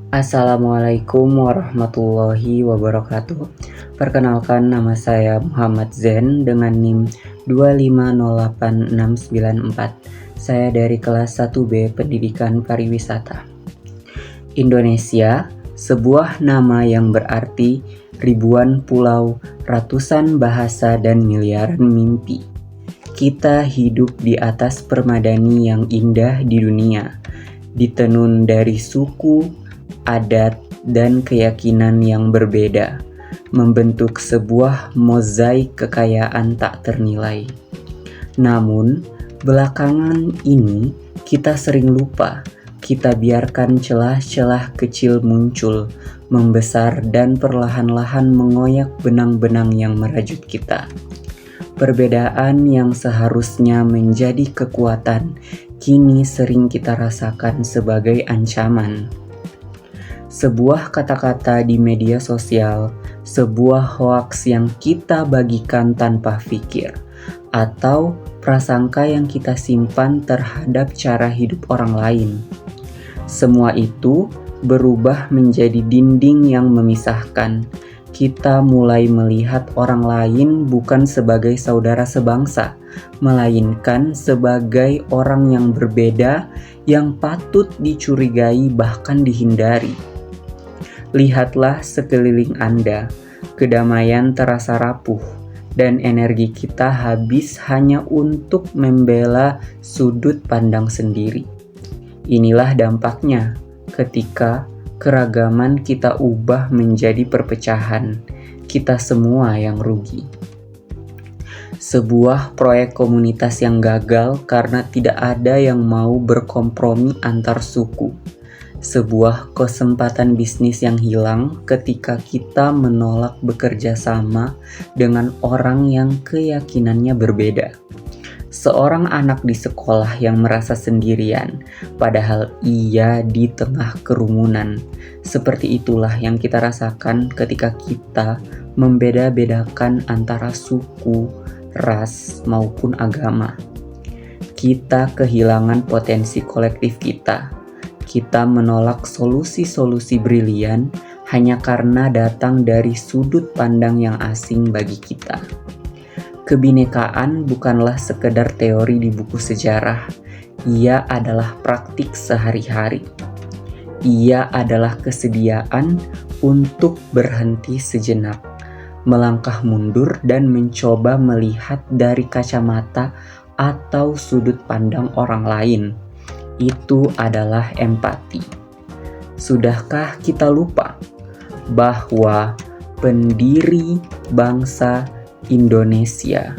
Assalamualaikum warahmatullahi wabarakatuh. Perkenalkan, nama saya Muhammad Zen dengan NIM 2508694. Saya dari kelas 1B Pendidikan Pariwisata. Indonesia, sebuah nama yang berarti ribuan pulau, ratusan bahasa, dan miliaran mimpi. Kita hidup di atas permadani yang indah di dunia, ditenun dari suku, adat, dan keyakinan yang berbeda, membentuk sebuah mozaik kekayaan tak ternilai. Namun, belakangan ini kita sering lupa, kita biarkan celah-celah kecil muncul, membesar, dan perlahan-lahan mengoyak benang-benang yang merajut kita. Perbedaan yang seharusnya menjadi kekuatan, kini sering kita rasakan sebagai ancaman. Sebuah kata-kata di media sosial, sebuah hoaks yang kita bagikan tanpa pikir, atau prasangka yang kita simpan terhadap cara hidup orang lain. Semua itu berubah menjadi dinding yang memisahkan. Kita mulai melihat orang lain bukan sebagai saudara sebangsa, melainkan sebagai orang yang berbeda, yang patut dicurigai bahkan dihindari. Lihatlah sekeliling Anda, kedamaian terasa rapuh, dan energi kita habis hanya untuk membela sudut pandang sendiri. Inilah dampaknya ketika keragaman kita ubah menjadi perpecahan, kita semua yang rugi. Sebuah proyek komunitas yang gagal karena tidak ada yang mau berkompromi antar suku. Sebuah kesempatan bisnis yang hilang ketika kita menolak bekerja sama dengan orang yang keyakinannya berbeda. Seorang anak di sekolah yang merasa sendirian, padahal ia di tengah kerumunan. Seperti itulah yang kita rasakan ketika kita membeda-bedakan antara suku, ras, maupun agama. Kita kehilangan potensi kolektif kita. Kita menolak solusi-solusi brilian hanya karena datang dari sudut pandang yang asing bagi kita. Kebinekaan bukanlah sekedar teori di buku sejarah, ia adalah praktik sehari-hari. Ia adalah kesediaan untuk berhenti sejenak, melangkah mundur dan mencoba melihat dari kacamata atau sudut pandang orang lain. Itu adalah empati. Sudahkah kita lupa bahwa pendiri bangsa Indonesia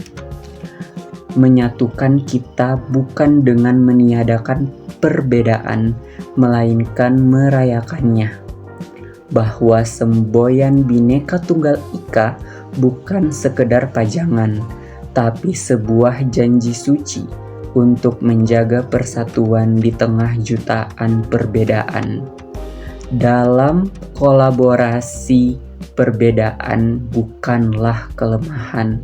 menyatukan kita bukan dengan meniadakan perbedaan, melainkan merayakannya. Bahwa semboyan Bhinneka Tunggal Ika bukan sekedar pajangan, tapi sebuah janji suci untuk menjaga persatuan di tengah jutaan perbedaan. Dalam kolaborasi, perbedaan bukanlah kelemahan,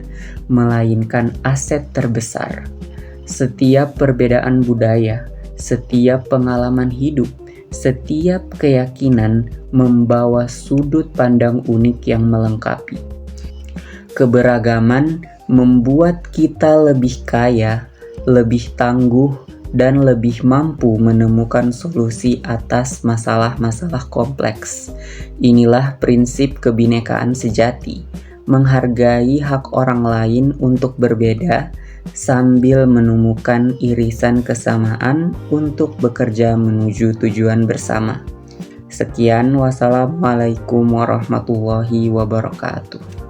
melainkan aset terbesar. Setiap perbedaan budaya, setiap pengalaman hidup, setiap keyakinan membawa sudut pandang unik yang melengkapi. Keberagaman membuat kita lebih kaya, lebih tangguh, dan lebih mampu menemukan solusi atas masalah-masalah kompleks. Inilah prinsip kebinekaan sejati, menghargai hak orang lain untuk berbeda, sambil menemukan irisan kesamaan untuk bekerja menuju tujuan bersama. Sekian, wassalamualaikum warahmatullahi wabarakatuh.